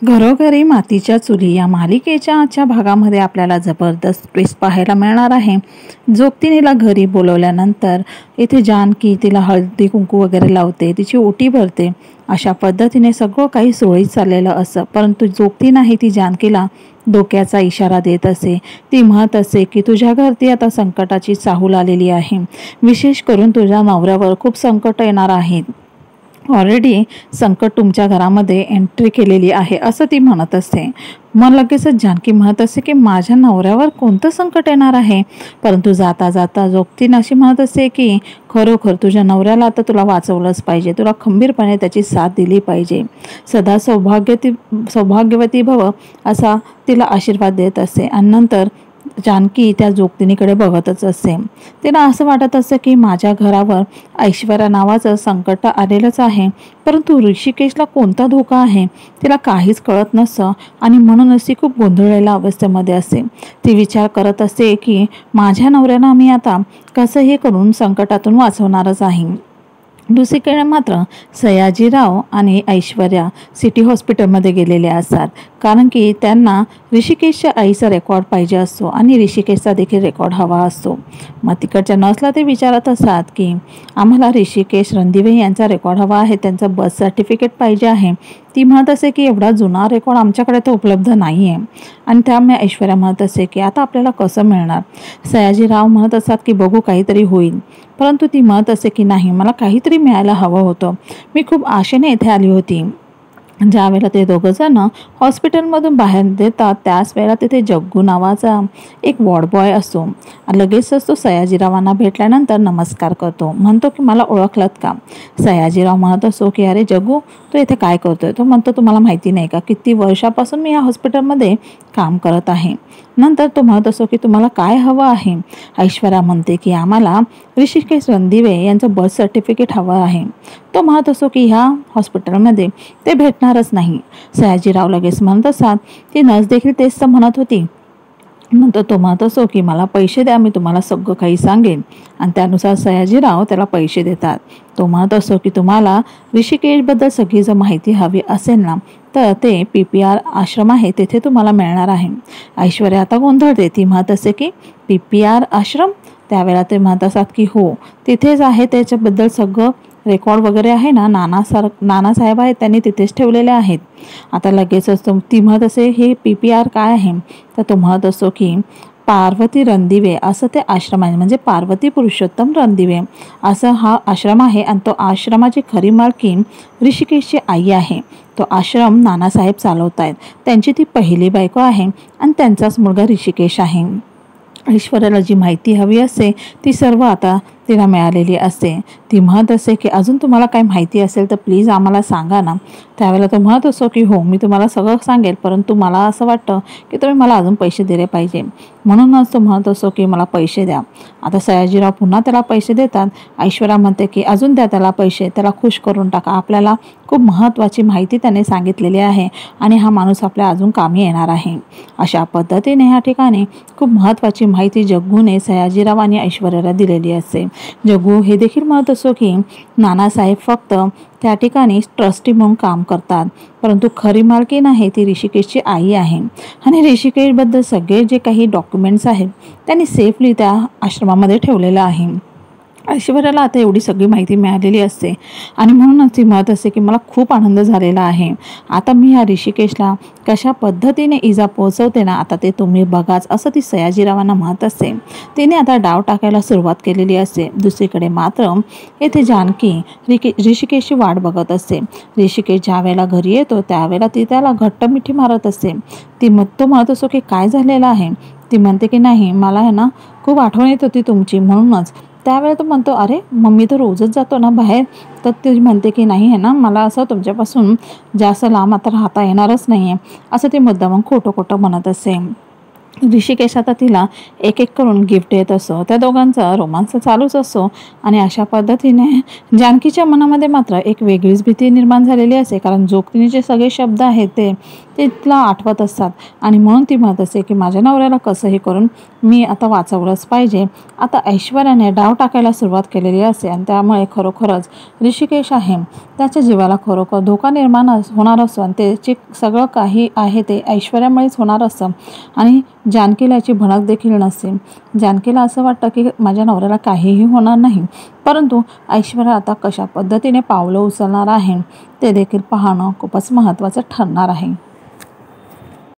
घरोघरी मातीच्या चुली या मालिकेच्या आजच्या भागामध्ये आपल्याला जबरदस्त ट्विस्ट पाहायला मिळणार आहे. जोगतीनीला घरी बोलवल्यानंतर इथे जानकी तिला हळदी कुंकू वगैरे लावते, तिची ओटी भरते. अशा पद्धतीने सगळं काही सुरळीत चाललेलं असं, परंतु जोगती नाही ती जानकीला धोक्याचा इशारा देत असे. ती म्हणत असे की तुझ्या घरती आता संकटाची चाहूल आलेली आहे. विशेष करून तुझ्या नवऱ्यावर खूप संकट येणार आहेत. ऑलरेडी संकट तुमच्या घरामध्ये एंट्री केलेली आहे असं ती म्हणत असते. मग लगेचच जानकी म्हणत असते की माझ्या नवऱ्यावर कोणतं संकट येणार आहे. परंतु जाता जाता जोगतीन अशी म्हणत असते की खरोखर तुझ्या नवऱ्याला आता तुला वाचवलंच पाहिजे, तुला खंबीरपणे त्याची साथ दिली पाहिजे. सदा सौभाग्यवती भव असा तिला आशीर्वाद देत असते. आणि नंतर जानकी त्या जोगतिनीकडे बघतच असते. तिला असं वाटत असतं की माझ्या घरावर ऐश्वर्या नावाचं संकट आलेलंच आहे, परंतु ऋषिकेशला कोणता धोका आहे तिला काहीच कळत नसतं. आणि म्हणूनच ती खूप गोंधळलेल्या अवस्थेमध्ये असते. ती विचार करत असते की माझ्या नवऱ्याला मी आता कसंही करून संकटातून वाचवणारच आहे. दुसरीकडे मात्र सयाजीराव आणि ऐश्वर्या सिटी हॉस्पिटलमध्ये गेलेले असतात, कारण की त्यांना ऋषिकेशच्या आईचा रेकॉर्ड पाहिजे असतो आणि ऋषिकेशचा देखील रेकॉर्ड हवा असतो. मग तिकडच्या नर्सला ते विचारत असतात की आम्हाला ऋषिकेश रणदिवे यांचा रेकॉर्ड हवा आहे, त्यांचं बर्थ सर्टिफिकेट पाहिजे आहे. ती म्हणत असे की एवढा जुना रेकॉर्ड आमच्याकडे तर उपलब्ध नाही आहे. आणि त्यामुळे ऐश्वर्या म्हणत असे की आता आपल्याला कसं मिळणार. सयाजीराव म्हणत असतात की बघू काहीतरी होईल, परंतु ती म्हणत असे की नाही, मला काहीतरी मिळायला हवं होतं. मी खूप आशेने इथे आली होती. ज्या वेळेला ते दोघंजण हॉस्पिटलमधून बाहेर देतात त्याच वेळेला तिथे जग्गू नावाचा एक वॉर्ड बॉय असतो. लगेचच तो सयाजीरावांना भेटल्यानंतर नमस्कार करतो, म्हणतो की मला ओळखलत का. सयाजीराव म्हणत असतो की अरे जग्गू, तू इथे काय करतोय. तो म्हणतो तुम्हाला माहिती नाही का किती वर्षापासून मी या हॉस्पिटलमध्ये काम करत आहे. नंतर तो म्हणत असतो की तुम्हाला काय हवं आहे. ऐश्वर्या म्हणते की आम्हाला ऋषिकेश रणदिवे यांचं बर्थ सर्टिफिकेट हवं आहे. तो म्हणत असतो की ह्या हॉस्पिटलमध्ये ते भेटणारच नाही. सयाजीराव लगेच म्हणत असतात ती नर्स देखील तेच तर म्हणत होती. नंतर तो म्हणत असतो की मला पैसे द्या, मी तुम्हाला सगळं काही सांगेन. आणि त्यानुसार सयाजीराव त्याला पैसे देतात. तो म्हणत असतो की तुम्हाला ऋषिकेशबद्दल सगळी जर माहिती हवी असेल ना तर ते PPR आश्रम आहे तिथे तुम्हाला मिळणार आहे. ऐश्वर्या आता गोंधळते. ती म्हणत असते की PPR आश्रम. त्यावेळेला ते म्हणत असतात की हो तिथेच आहे, त्याच्याबद्दल सगळं रेकॉर्ड वगैरे आहे ना, नानासाहेब आहेत त्यांनी तिथेच ठेवलेले आहेत. आता लगेचच ती म्हणत असे हे PPR काय आहे. तर तो म्हणत असतो की पार्वती रणदिवे असं ते आश्रम आहे, म्हणजे पार्वती पुरुषोत्तम रणदिवे असं हा आश्रम आहे. आणि तो आश्रमाची खरी मालकीण ऋषिकेशची आई आहे. तो आश्रम नानासाहेब चालवत आहेत. त्यांची ती पहिली बायको आहे आणि त्यांचाच मुलगा ऋषिकेश आहे. ऐश्वर्याला जी माहिती हवी असते ती सर्व आता तिला मिळालेली असते. ती म्हणत असते की अजून तुम्हाला काही माहिती असेल तर प्लीज आम्हाला सांगा ना. त्यावेळेला तो म्हणत असतो की हो मी तुम्हाला सगळं सांगेल, परंतु मला असं वाटतं की तुम्ही मला अजून पैसे दिले पाहिजे. म्हणूनच तो म्हणत असतो की मला पैसे द्या. आता सयाजीराव पुन्हा त्याला पैसे देतात. ऐश्वर्या म्हणते की अजून द्या त्याला पैसे, त्याला खुश करून टाका. आपल्याला खूप महत्त्वाची माहिती त्याने सांगितलेली आहे आणि हा माणूस आपल्या अजून कामी येणार आहे. अशा पद्धतीने ह्या ठिकाणी खूप महत्त्वाची माहिती जग्गूने सयाजीराव आणि ऐश्वर्याला दिलेली असते. जग्गू हे देखील म्हणत असतो की नानासाहेब फक्त त्या ठिकाणी ट्रस्टी म्हणून काम करतात, परंतु खरी मालकीण आहे ती ऋषिकेशची आई आहे. आणि ऋषिकेशबद्दल सगळे जे काही डॉक्युमेंट्स आहेत त्यांनी सेफली त्या आश्रमामध्ये ठेवलेलं आहे. ऐश्वर्याला आता एवढी सगळी माहिती मिळालेली असते आणि म्हणूनच ती म्हणत असते की मला खूप आनंद झालेला आहे. आता मी ह्या ऋषिकेशला कशा पद्धतीने इजा पोहोचवते ना आता ते तुम्ही बघाच असं ती सयाजीरावांना म्हणत असते. तिने आता डाव टाकायला सुरुवात केलेली असते. दुसरीकडे मात्र येथे जानकी ऋषिकेशची वाट बघत असते. ऋषिकेश ज्या वेळेला घरी येतो त्यावेळेला ती त्याला घट्ट मिठी मारत असते. तो म्हणत असतो की काय झालेलं आहे. ती म्हणते की नाही मला आहे ना खूप आठवण येत होती तुमची म्हणूनच. त्यावेळेला तो म्हणतो अरे मम्मी तर रोजच जातो ना बाहेर. तर ती म्हणते की नाही आहे ना मला असं तुमच्यापासून जास्त लांब आता राहता येणारच नाही आहे असं ते मुद्दामून खोटं म्हणत असे. ऋषिकेश आता तिला एक एक करून गिफ्ट देत असतो. त्या दोघांचा रोमांस चालूच असतो आणि अशा पद्धतीने जानकीच्या मनामध्ये मात्र एक वेगळीच भीती निर्माण झालेली असते, कारण जोगतीने सगळे शब्द आहेत ते तिला आठवत असतात आणि म्हणून ती म्हणत असते की माझ्या नवऱ्याला कसंही करून मी आता वाचवलंच पाहिजे. आता ऐश्वर्याने डाव टाकायला सुरुवात केलेली असते आणि त्यामुळे खरोखरच ऋषिकेश आहे त्याच्या जीवाला खरोखर धोका निर्माण होणार असतो आणि त्याचे सगळं काही आहे ते ऐश्वर्यामुळेच होणार असतं आणि जानकीला याची भनक देखील नसते. जानकीला असं वाटतं की माझ्या नवऱ्याला काहीही होणार नाही, परंतु ऐश्वर्या आता कशा पद्धतीने पावलं उचलणार आहे ते देखील पाहणं खूपच महत्त्वाचं ठरणार आहे.